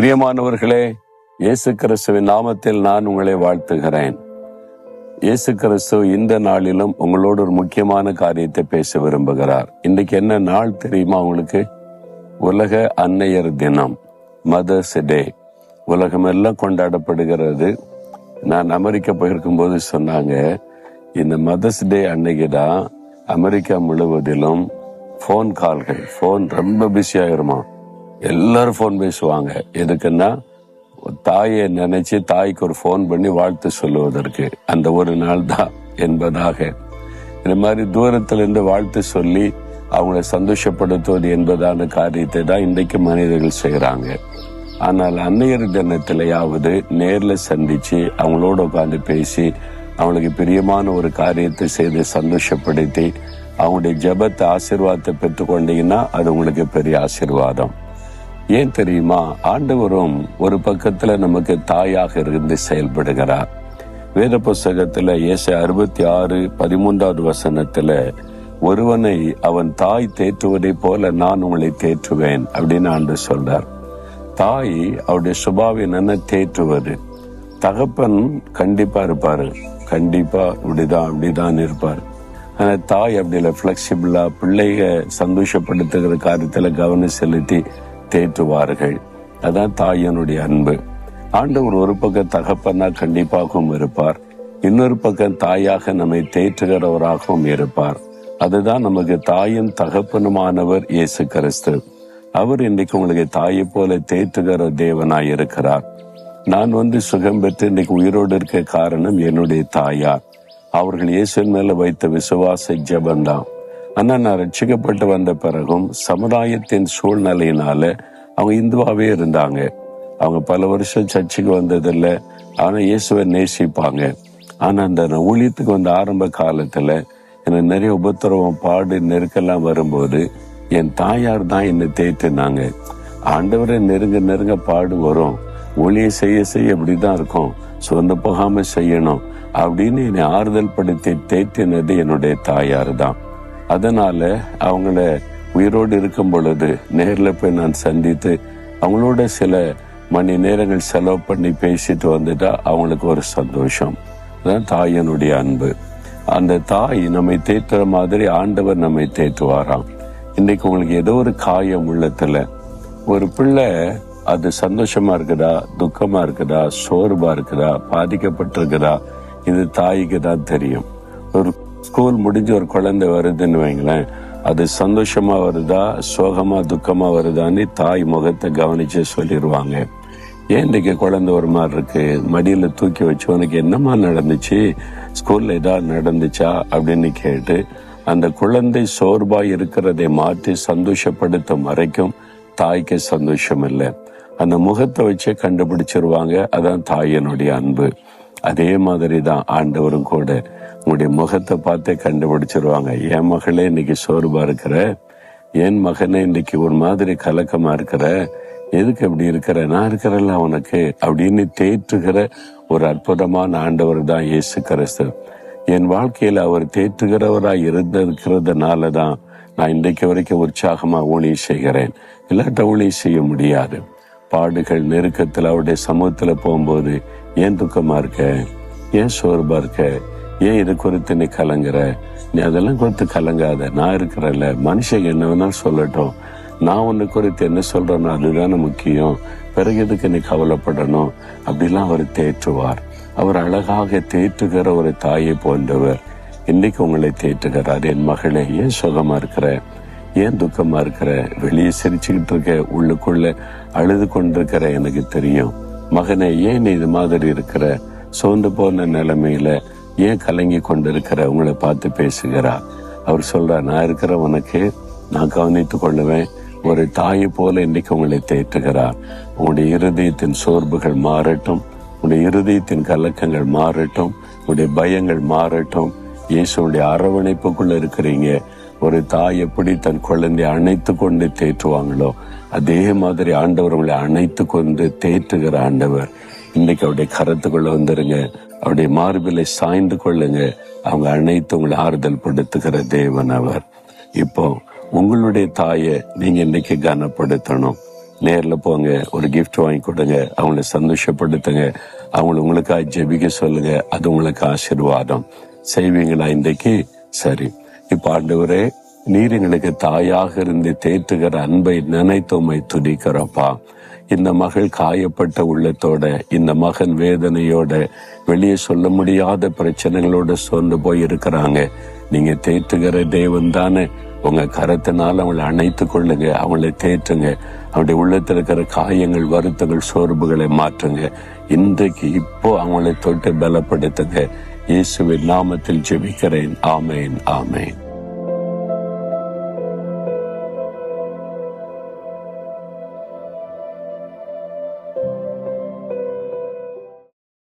பிரியமானவர்களே, இயேசு கிறிஸ்துவின் நாமத்தில் நான் உங்களை வாழ்த்துகிறேன். இயேசு கிறிஸ்து இந்த நாளிலும் உங்களோடு ஒரு முக்கியமான காரியத்தை பேச விரும்புகிறார். இன்றைக்கு என்ன நாள் தெரியுமா உங்களுக்கு? உலக அன்னையர் தினம், மதர்ஸ் டே. உலகமெல்லாம் கொண்டாடப்படுகிறது. நான் அமெரிக்கா போயிருக்கும் போது சொன்னாங்க, இந்த மதர்ஸ் டே அன்னைக்கு தான் அமெரிக்கா முழுவதிலும் ஃபோன் கால்கள், ஃபோன் ரொம்ப பிஸி ஆயிருமா. எல்லாரும் ஃபோன் பேசுவாங்க. எதுக்குன்னா, தாயை நினைச்சு தாய்க்கு ஒரு ஃபோன் பண்ணி வாழ்த்து சொல்லுவதற்கு அந்த ஒரு நாள் தான் என்பதாக. இந்த மாதிரி தூரத்துல இருந்து வாழ்த்து சொல்லி அவங்களை சந்தோஷப்படுத்துவது என்பதான காரியத்தை தான் இன்றைக்கு மனிதர்கள் செய்யறாங்க. ஆனால் அன்னையர் தினத்திலேயாவது நேர்ல சந்திச்சு அவங்களோட உட்காந்து பேசி அவங்களுக்கு பிரியமான ஒரு காரியத்தை செய்து சந்தோஷப்படுத்தி அவங்களுடைய ஜெபத்தை ஆசீர்வாதத்தை பெற்றுக்கொண்டீங்கன்னா அது உங்களுக்கு பெரிய ஆசீர்வாதம். ஏன் தெரியுமா? ஆண்டவரும் ஒரு பக்கத்துல நமக்கு தாயாக இருந்து செயல்படுகிறார். வேத புஸ்தகத்துல ஏசாயா 66:13 ஒருவனை அவன் தாய் தேற்றுவதை போல நான் உங்களை தேற்றுவேன் அப்படின்னு ஆண்டு சொல்றார். தாய் அவருடைய சுபாவம் என்ன? தேற்றுவது. தகப்பன் கண்டிப்பா இருப்பாரு, கண்டிப்பா இப்படிதான் இருப்பாரு. ஆனா தாய் அப்படி இல்லை, பிளெக்சிபிளா பிள்ளைக சந்தோஷப்படுத்துகிற காரியத்துல கவனம் செலுத்தி தேற்றுவார்கள். அதான் தாயனுடைய அன்பு. ஆண்டவர் ஒரு பக்கம் தகப்பனா கண்டிப்பாகவும் இருப்பார், இன்னொரு பக்கம் தாயாக நம்மை தேற்றுகிறவராகவும் இருப்பார். அதுதான் நமக்கு தாயும் தகப்பனுமானவர் இயேசு கிறிஸ்து. அவர் இன்றைக்கு உங்களுக்கு தாயை போல தேற்றுகிற தேவனாய் இருக்கிறார். நான் சுகம் பெற்று இன்னைக்கு உயிரோடு இருக்க காரணம் என்னுடைய தாயார். அவர்கள் இயேசுவின் மேல வைத்த விசுவாச ஜெபந்தான். ஆனா நான் ரட்சிக்கப்பட்டு வந்த பிறகும் சமுதாயத்தின் சூழ்நிலையினால அவங்க இந்துவாவே இருந்தாங்க. அவங்க பல வருஷம் சர்ச்சுக்கு வந்ததில்லை, ஆனா இயேசுவை நேசிப்பாங்க. ஆனா அந்த ஊழியத்துக்கு வந்த ஆரம்ப காலத்துல எனக்கு நிறைய உபத்திரவம், பாடு, நெருக்கெல்லாம் வரும்போது என் தாயார் தான் என்னை தேற்றினாங்க. ஆண்டவரை நெருங்க பாடு வரும், ஊழியை செய்ய இப்படிதான் இருக்கும், சொந்த போகாம செய்யணும் அப்படின்னு என்னை ஆறுதல் படுத்தி தேற்றினது என்னுடைய தாயார் தான். அதனால அவங்கள உயிரோடு இருக்கும் பொழுது நேர்ல போய் நான் சந்தித்து அவங்களோட சில மணி நேரங்கள் செலவு பண்ணி பேசிட்டு வந்துட்டா அவங்களுக்கு ஒரு சந்தோஷம். அதான் தாயனுடைய அன்பு. அந்த தாய் நம்மை தேற்றுற மாதிரி ஆண்டவர் நம்மை தேற்றுவாராம். இன்னைக்கு உங்களுக்கு ஏதோ ஒரு காயம் உள்ளத்துல, ஒரு பிள்ளை அது சந்தோஷமா இருக்குதா, துக்கமா இருக்குதா, சோர்வா இருக்குதா, பாதிக்கப்பட்டிருக்குதா, இது தாய்க்கு தான் தெரியும். ஒரு ஸ்கூல் முடிஞ்சு ஒரு குழந்தை வருதுன்னு வைங்களேன், அது சந்தோஷமா வருதா, சோகமா துக்கமா வருதான்னு தாய் முகத்தை கவனிச்சு சொல்லிடுவாங்க. ஏன் இன்னைக்கு குழந்தை ஒரு மாதிரி இருக்கு, மடியில தூக்கி வச்சு உனக்கு என்னமா நடந்துச்சு, ஸ்கூல்ல ஏதாவது நடந்துச்சா அப்படின்னு கேட்டு அந்த குழந்தை சோர்வா இருக்கிறதை மாற்றி சந்தோஷப்படுத்தும் வரைக்கும் தாய்க்கு சந்தோஷம் இல்லை. அந்த முகத்தை வச்சே கண்டுபிடிச்சிருவாங்க. அதான் தாயனுடைய அன்பு. அதே மாதிரி தான் ஆண்டவரும் கூட உங்களுடைய முகத்தை பார்த்தே கண்டுபிடிச்சிருவாங்க. என் மகளே இன்னைக்கு சோர்வா இருக்கிற, என் மகனே இன்னைக்கு ஒரு மாதிரி கலக்கமா இருக்கிற, எதுக்கு அப்படி இருக்கிற, நான் இருக்கிறல்ல உனக்கு அப்படின்னு தேற்றுகிற ஒரு அற்புதமான ஆண்டவர் தான் இயேசு கிறிஸ்து. என் வாழ்க்கையில அவர் தேற்றுகிறவராய் இருந்திருக்கிறதுனாலதான் நான் இன்றைக்கு வரைக்கும் உற்சாகமா ஊழியம் செய்கிறேன். இல்லாட்ட ஊழியம் செய்ய முடியாது. பாடுகள், நெருக்கத்துல அவருடைய சமூகத்துல போகும்போது ஏன் துக்கமா இருக்க, ஏன் சோர்வா இருக்க, ஏன் இது குறித்து நீ கலங்குற, நீ அதெல்லாம் குறித்து கலங்காத, நான் இருக்கிறல்ல, மனுஷங்க என்ன வேணாலும் சொல்லட்டும், நான் உன்னை குறித்து என்ன சொல்றேனோ அதுதானே முக்கியம், பிறகு எதுக்கு நீ கவலைப்படணும் அப்படிலாம் அவர் தேற்றுவார். அவர் அழகாக தேற்றுகிற ஒரு தாயை போன்றவர். இன்னைக்கு உங்களை தேற்றுகிறார். என் மகளே, ஏன் சுகமா இருக்கிற, ஏன் துக்கமா இருக்கிற, வெளியே சிரிச்சுக்கிட்டு இருக்க, உள்ளுக்குள்ள அழுது கொண்டிருக்கிற எனக்கு தெரியும். மகனே, ஏன் நீ இது மாதிரி இருக்கிற, சோர்ந்து போன நிலைமையில ஏன் கலங்கி கொண்டிருக்கிற, உங்களை பார்த்து பேசுகிறார். அவர் சொல்றார், நான் இருக்கிற உனக்கு நான் கவனித்துக் கொள்ளுவேன். ஒரு தாயை போல இன்னைக்கு உங்களை தேற்றுகிறார். உங்களுடைய இருதயத்தின் சோர்வுகள் மாறட்டும், உங்களுடைய இருதயத்தின் கலக்கங்கள் மாறட்டும், உங்களுடைய பயங்கள் மாறட்டும். இயேசுடைய அரவணைப்புக்குள்ள இருக்கிறீங்க. ஒரு தாய் எப்படி தன் குழந்தையை அணைத்து கொண்டு தேற்றுவாங்களோ அதே மாதிரி ஆண்டவர் உங்களை அணைத்து கொண்டு தேற்றுகிற ஆண்டவர். இன்னைக்கு அவருடைய கரத்துக்குள்ள வந்துருங்க, அவருடைய மார்பிலை சாய்ந்து கொள்ளுங்க. அவங்க அனைத்து உங்களை ஆறுதல் படுத்துகிற தேவன் அவர். இப்போ உங்களுடைய தாயை நீங்க இன்னைக்கு கனப்படுத்தணும். நேர்ல போங்க, ஒரு கிஃப்ட் வாங்கி கொடுங்க, அவங்கள சந்தோஷப்படுத்துங்க, அவங்களை உங்களுக்காக ஜெபிக்க சொல்லுங்க. அது உங்களுக்கு ஆசீர்வாதம். செய்வீங்களா இன்றைக்கு? சரி. இப்ப ஆண்டவரே, நீர் எங்களுக்கு தாயாக இருந்து தேற்றுகிற அன்பை நினைத்தோமை துதிக்கிறப்பா. இந்த மகள் காயப்பட்ட உள்ளத்தோட, இந்த மகன் வேதனையோட, வெளியே சொல்ல முடியாத பிரச்சனைகளோட சோர்ந்து போய் இருக்கிறாங்க. நீங்க தேற்றுகிற தேவன் தானே. உங்க கரத்தினால் அவங்களை அணைத்து கொள்ளுங்க, அவங்களை தேற்றுங்க. அவருடைய உள்ளத்தில் இருக்கிற காயங்கள், வருத்தங்கள், சோர்வுகளை மாற்றுங்க. இன்றைக்கு இப்போ அவங்களை தொட்டு பலப்படுத்துங்க. இயேசுவின் நாமத்தில் ஜெபிக்கிறேன். ஆமேன், ஆமேன்.